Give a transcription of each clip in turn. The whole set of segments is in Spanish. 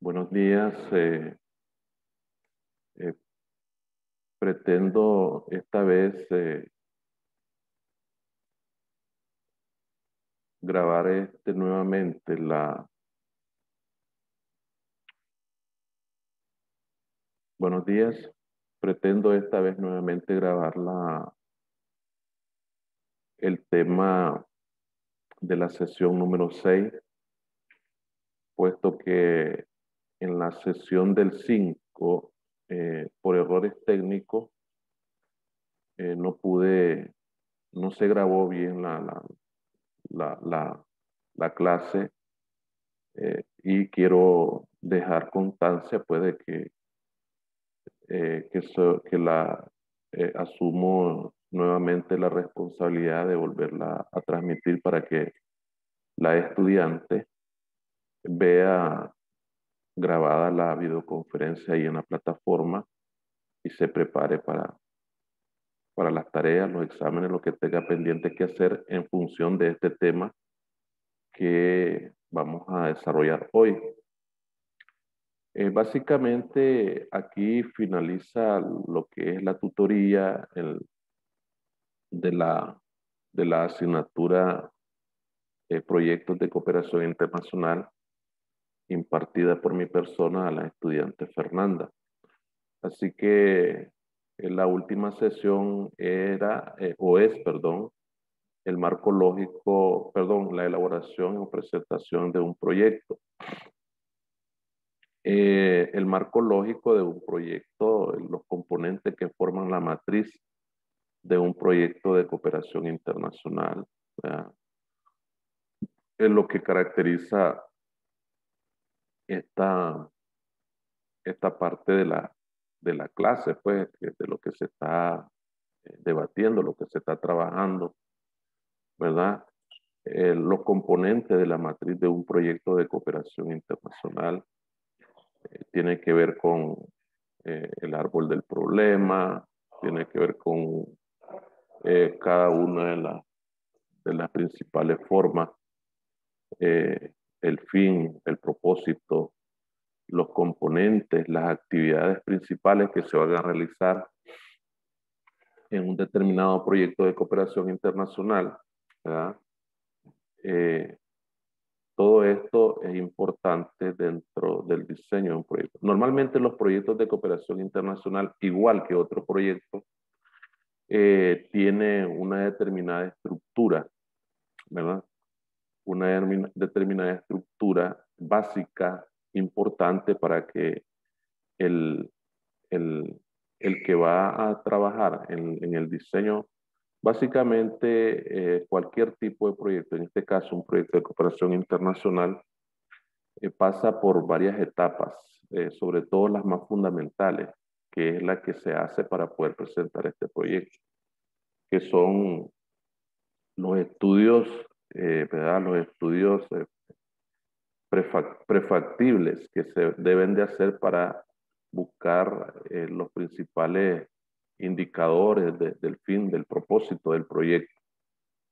Buenos días. Eh, Pretendo esta vez grabar nuevamente Buenos días. Pretendo esta vez nuevamente grabar el tema de la sesión número 6, puesto que en la sesión del 5, por errores técnicos, no se grabó bien la clase, y quiero dejar constancia pues de que asumo nuevamente la responsabilidad de volverla a transmitir para que la estudiante vea grabada la videoconferencia ahí en la plataforma y se prepare para las tareas, los exámenes, lo que tenga pendiente que hacer en función de este tema que vamos a desarrollar hoy. Básicamente aquí finaliza lo que es la tutoría de la asignatura Proyectos de Cooperación Internacional impartida por mi persona a la estudiante Fernanda. Así que en la última sesión perdón, el marco lógico, perdón, la elaboración o presentación de un proyecto. El marco lógico de un proyecto, los componentes que forman la matriz de un proyecto de cooperación internacional, ¿verdad? Es lo que caracteriza esta, esta parte de la clase, pues, de lo que se está debatiendo, lo que se está trabajando, ¿verdad? Los componentes de la matriz de un proyecto de cooperación internacional tiene que ver con el árbol del problema, tiene que ver con cada una de las principales formas, el fin, el propósito, los componentes, las actividades principales que se van a realizar en un determinado proyecto de cooperación internacional, ¿verdad? Eh, Todo esto es importante dentro del diseño de un proyecto. Normalmente los proyectos de cooperación internacional, igual que otro proyecto, tiene una determinada estructura, ¿verdad? Una determinada estructura básica, importante para que el, el, el que va a trabajar en el diseño, básicamente cualquier tipo de proyecto, en este caso un proyecto de cooperación internacional, pasa por varias etapas, sobre todo las más fundamentales, que es la que se hace para poder presentar este proyecto, que son los estudios, ¿verdad? Los estudios prefactibles que se deben de hacer para buscar los principales indicadores del fin, del propósito del proyecto.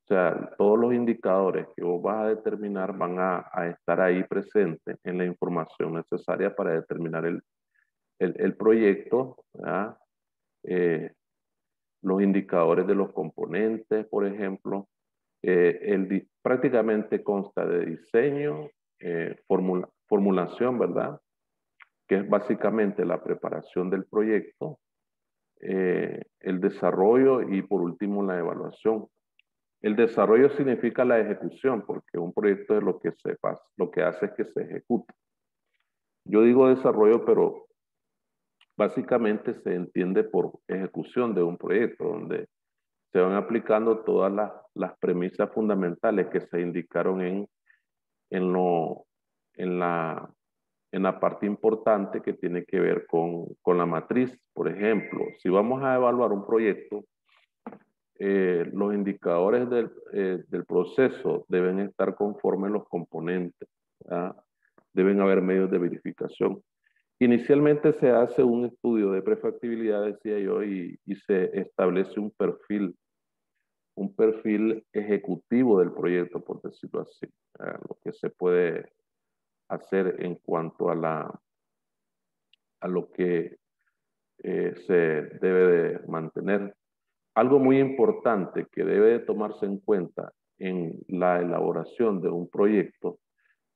O sea, todos los indicadores que vos vas a determinar van a estar ahí presentes en la información necesaria para determinar el proyecto, ¿verdad? Los indicadores de los componentes, por ejemplo. Prácticamente consta de diseño, formulación, ¿verdad? Que es básicamente la preparación del proyecto, el desarrollo y por último la evaluación. El desarrollo significa la ejecución, porque un proyecto es lo que hace es que se ejecute. Yo digo desarrollo, pero básicamente se entiende por ejecución de un proyecto, donde se van aplicando todas las premisas fundamentales que se indicaron en, lo, en, la, en la parte importante que tiene que ver con la matriz. Por ejemplo, si vamos a evaluar un proyecto, los indicadores del proceso deben estar conformes los componentes, ¿verdad? Deben haber medios de verificación. Inicialmente se hace un estudio de prefactibilidad, decía yo, y se establece un perfil ejecutivo del proyecto, por decirlo así, lo que se puede hacer en cuanto a lo que se debe de mantener. Algo muy importante que debe de tomarse en cuenta en la elaboración de un proyecto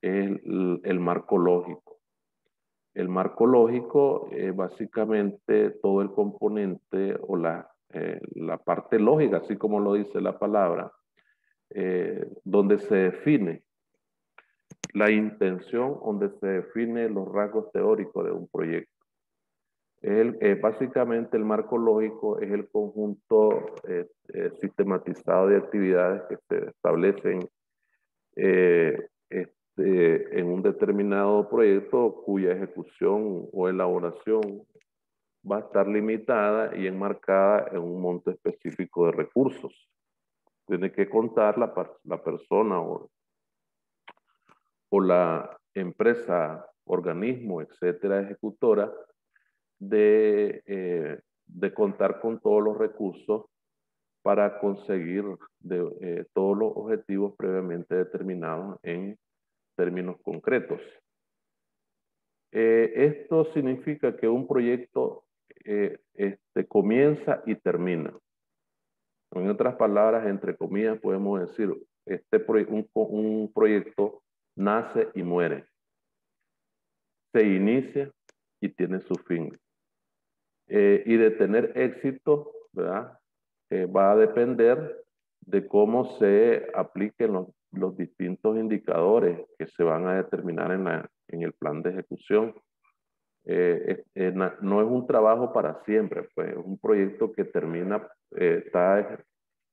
es el marco lógico. El marco lógico es básicamente todo el componente o la parte lógica, así como lo dice la palabra, donde se define la intención, donde se define los rasgos teóricos de un proyecto. Básicamente el marco lógico es el conjunto sistematizado de actividades que se establecen en un determinado proyecto cuya ejecución o elaboración va a estar limitada y enmarcada en un monto específico de recursos. Tiene que contar la persona o la empresa, organismo, etcétera, ejecutora, de contar con todos los recursos para conseguir todos los objetivos previamente determinados en términos concretos. Esto significa que un proyecto comienza y termina. En otras palabras, entre comillas, podemos decir, un proyecto nace y muere, se inicia y tiene su fin. Y de tener éxito, ¿verdad? Va a depender de cómo se apliquen los distintos indicadores que se van a determinar en el plan de ejecución. No es un trabajo para siempre, pues es un proyecto que termina, está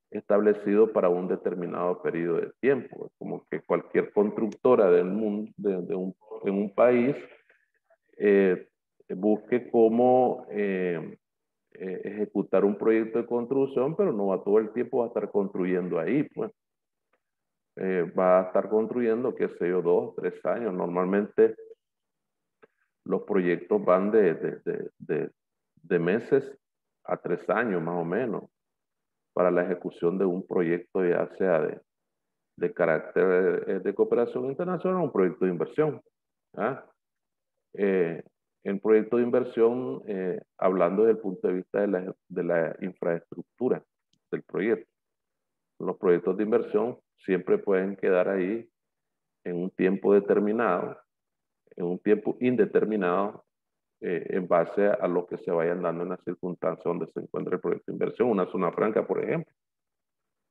establecido para un determinado periodo de tiempo. Es como que cualquier constructora del mundo, en un país, busque cómo ejecutar un proyecto de construcción, pero no va todo el tiempo a estar construyendo ahí, pues. Va a estar construyendo, qué sé yo, 2, 3 años. Normalmente los proyectos van de meses a 3 años más o menos para la ejecución de un proyecto, ya sea de carácter de cooperación internacional o un proyecto de inversión. ¿Ah? En proyecto de inversión, hablando desde el punto de vista de la infraestructura del proyecto. Los proyectos de inversión siempre pueden quedar ahí en un tiempo determinado, en un tiempo indeterminado, en base a lo que se vayan dando en las circunstancias donde se encuentra el proyecto de inversión. Una zona franca, por ejemplo.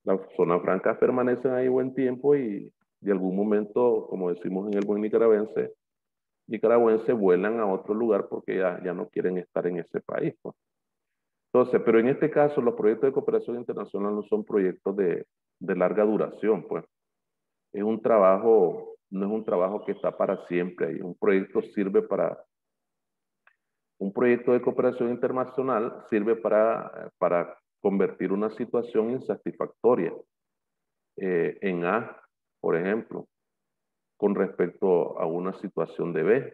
Las zonas francas permanecen ahí buen tiempo y de algún momento, como decimos en el buen nicaragüense, vuelan a otro lugar porque ya no quieren estar en ese país, pues. Entonces, pero en este caso, los proyectos de cooperación internacional no son proyectos de larga duración, pues. Es un trabajo, no es un trabajo que está para siempre. Un proyecto un proyecto de cooperación internacional sirve para convertir una situación insatisfactoria en A, por ejemplo, con respecto a una situación de B.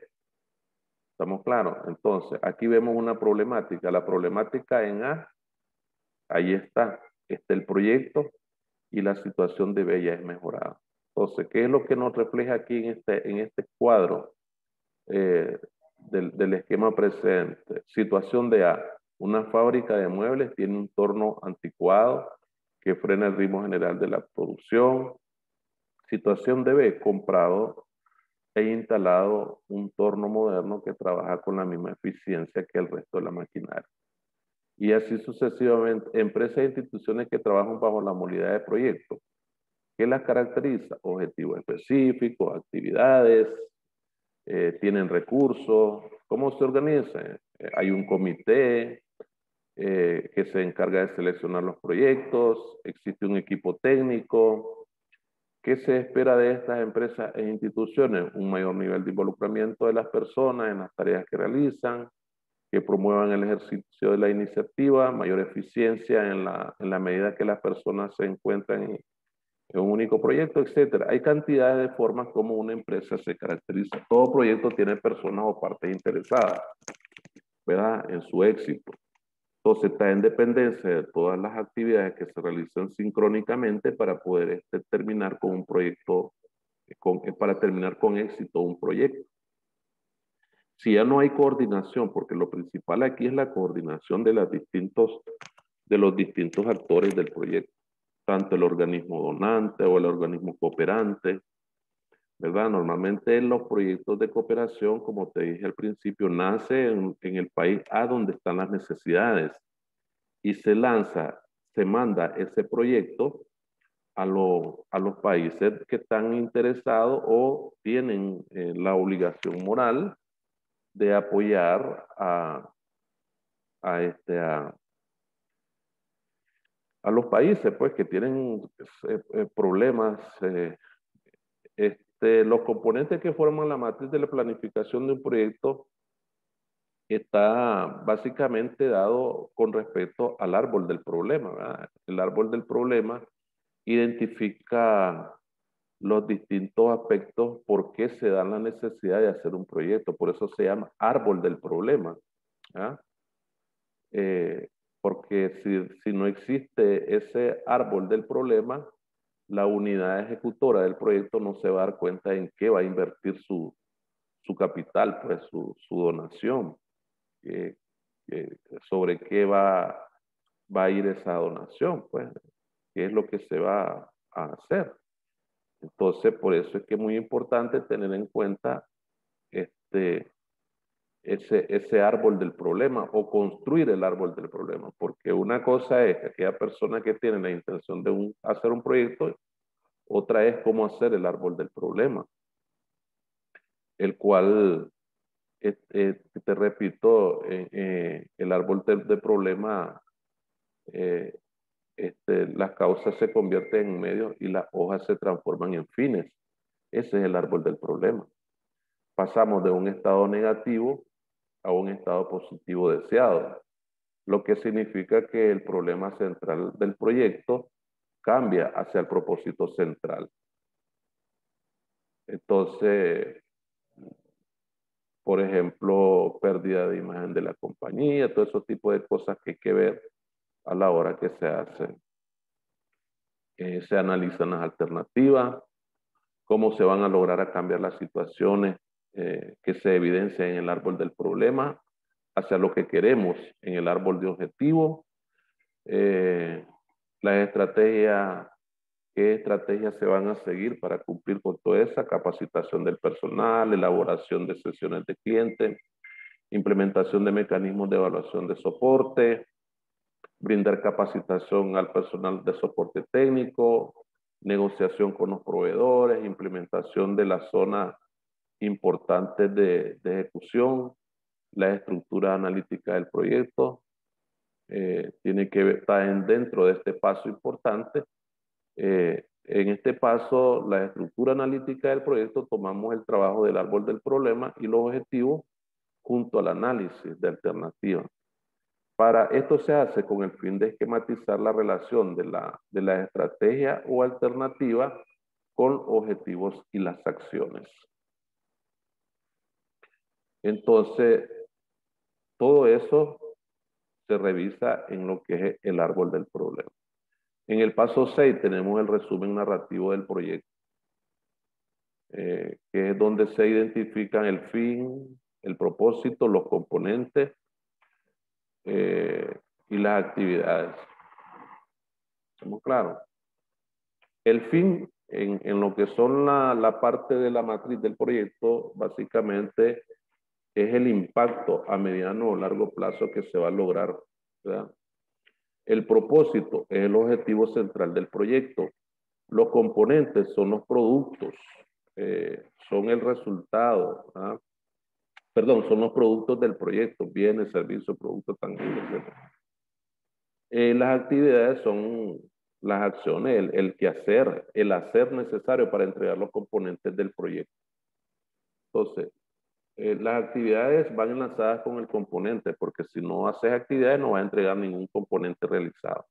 ¿Estamos claros? Entonces, aquí vemos una problemática. La problemática en A, ahí está. Está el proyecto y la situación de B ya es mejorada. Entonces, ¿qué es lo que nos refleja aquí en este cuadro del esquema presente? Situación de A. Una fábrica de muebles tiene un torno anticuado que frena el ritmo general de la producción. Situación de B. Comprado e instalado un torno moderno que trabaja con la misma eficiencia que el resto de la maquinaria. Y así sucesivamente, empresas e instituciones que trabajan bajo la modalidad de proyecto. ¿Qué las caracteriza? Objetivos específicos, actividades, tienen recursos. ¿Cómo se organizan? Hay un comité que se encarga de seleccionar los proyectos, existe un equipo técnico. ¿Qué se espera de estas empresas e instituciones? Un mayor nivel de involucramiento de las personas en las tareas que realizan, que promuevan el ejercicio de la iniciativa, mayor eficiencia en la medida que las personas se encuentran en un único proyecto, etc. Hay cantidades de formas como una empresa se caracteriza. Todo proyecto tiene personas o partes interesadas, ¿verdad?, en su éxito. Entonces está en dependencia de todas las actividades que se realizan sincrónicamente para poder terminar con un proyecto para terminar con éxito un proyecto. Si ya no hay coordinación, porque lo principal aquí es la coordinación de los distintos actores del proyecto, tanto el organismo donante o el organismo cooperante, ¿verdad? Normalmente en los proyectos de cooperación, como te dije al principio, nace en el país a donde están las necesidades y se manda ese proyecto a los países que están interesados o tienen la obligación moral de apoyar a los países pues, que tienen problemas. Los componentes que forman la matriz de la planificación de un proyecto está básicamente dado con respecto al árbol del problema, ¿verdad? El árbol del problema identifica los distintos aspectos por qué se dan la necesidad de hacer un proyecto. Por eso se llama árbol del problema. ¿Ah? Porque si no existe ese árbol del problema, la unidad ejecutora del proyecto no se va a dar cuenta en qué va a invertir su capital, pues su donación, eh, sobre qué va a ir esa donación, pues, qué es lo que se va a hacer. Entonces, por eso es que es muy importante tener en cuenta ese árbol del problema o construir el árbol del problema, porque una cosa es aquella persona que tiene la intención de hacer un proyecto, otra es cómo hacer el árbol del problema, el cual, te repito, el árbol del problema, eh, las causas se convierten en medios y las hojas se transforman en fines. Ese es el árbol del problema. Pasamos de un estado negativo a un estado positivo deseado, lo que significa que el problema central del proyecto cambia hacia el propósito central. Entonces, por ejemplo, pérdida de imagen de la compañía, todo ese tipo de cosas que hay que ver a la hora que se hacen. Se analizan las alternativas, cómo se van a lograr a cambiar las situaciones que se evidencian en el árbol del problema hacia lo que queremos en el árbol de objetivo. Las estrategias, qué estrategias se van a seguir para cumplir con toda esa capacitación del personal, elaboración de sesiones de clientes, implementación de mecanismos de evaluación de soporte, brindar capacitación al personal de soporte técnico, negociación con los proveedores, implementación de las zonas importantes de ejecución, la estructura analítica del proyecto, tiene que estar dentro de este paso importante. En este paso, la estructura analítica del proyecto, tomamos el trabajo del árbol del problema y los objetivos junto al análisis de alternativas. Para esto se hace con el fin de esquematizar la relación de la estrategia o alternativa con objetivos y las acciones. Entonces, todo eso se revisa en lo que es el árbol del problema. En el paso 6 tenemos el resumen narrativo del proyecto, que es donde se identifican el fin, el propósito, los componentes y las actividades. ¿Estamos claros? El fin, en lo que son la parte de la matriz del proyecto, básicamente es el impacto a mediano o largo plazo que se va a lograr, ¿verdad? El propósito es el objetivo central del proyecto. Los componentes son los productos, son el resultado, ¿ah? Perdón, son los productos del proyecto, bienes, servicios, productos tangibles, etc. Las actividades son las acciones, el quehacer, el hacer necesario para entregar los componentes del proyecto. Entonces, las actividades van enlazadas con el componente, porque si no haces actividades no vas a entregar ningún componente realizado.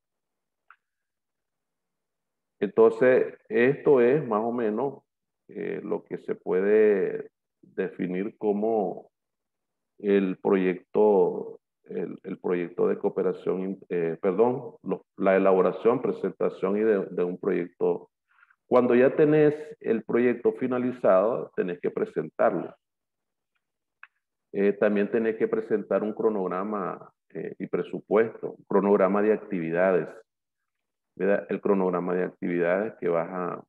Entonces, esto es más o menos lo que se puede definir como el proyecto, el proyecto de cooperación, perdón, la elaboración, presentación y de un proyecto Cuando ya tenés el proyecto finalizado, tenés que presentarlo. También tenés que presentar un cronograma y presupuesto, un cronograma de actividades, ¿verdad? El cronograma de actividades que vas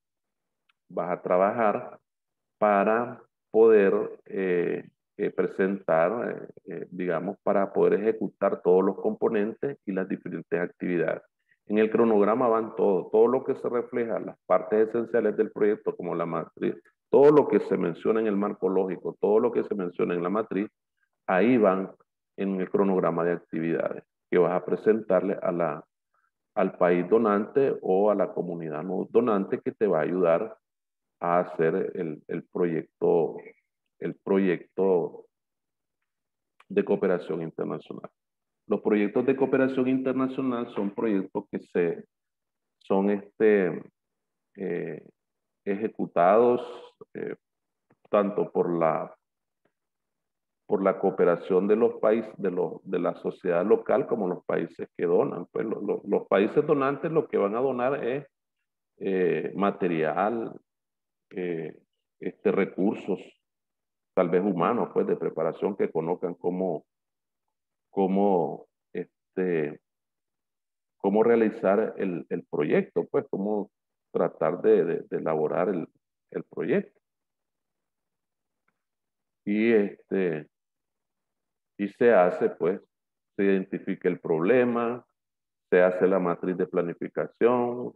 a trabajar para poder presentar, digamos, para poder ejecutar todos los componentes y las diferentes actividades. En el cronograma van todo lo que se refleja, las partes esenciales del proyecto, como la matriz, todo lo que se menciona en el marco lógico, todo lo que se menciona en la matriz, ahí van en el cronograma de actividades que vas a presentarle al país donante o a la comunidad no donante que te va a ayudar a hacer el proyecto de cooperación internacional. Los proyectos de cooperación internacional son proyectos que son ejecutados tanto por la cooperación de los países, de la sociedad local, como los países que donan. Pues los países donantes lo que van a donar es material, recursos, tal vez humanos, pues de preparación que conozcan cómo, cómo realizar el proyecto, pues cómo tratar de elaborar el proyecto. Y, y se hace, pues, se identifica el problema, se hace la matriz de planificación,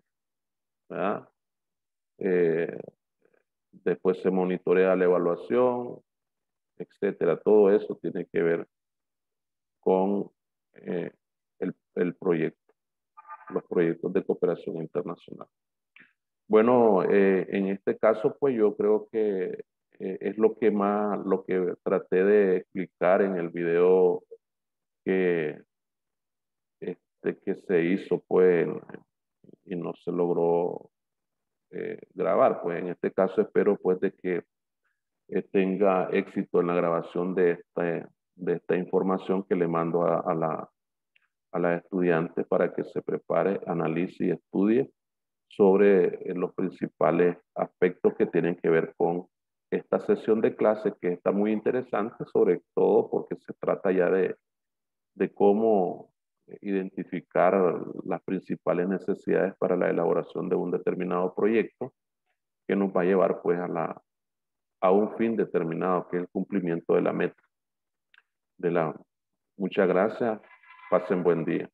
¿verdad? Después se monitorea la evaluación, etcétera. Todo eso tiene que ver con el proyecto, los proyectos de cooperación internacional. Bueno, en este caso, pues yo creo que es lo que traté de explicar en el video que, que se hizo, pues, y no se logró grabar. Pues en este caso espero, pues, de que tenga éxito en la grabación de esta información que le mando a la estudiante para que se prepare, analice y estudie sobre los principales aspectos que tienen que ver con esta sesión de clase, que está muy interesante, sobre todo porque se trata ya de cómo identificar las principales necesidades para la elaboración de un determinado proyecto que nos va a llevar, pues, a un fin determinado, que es el cumplimiento de la meta. Muchas gracias, pasen buen día.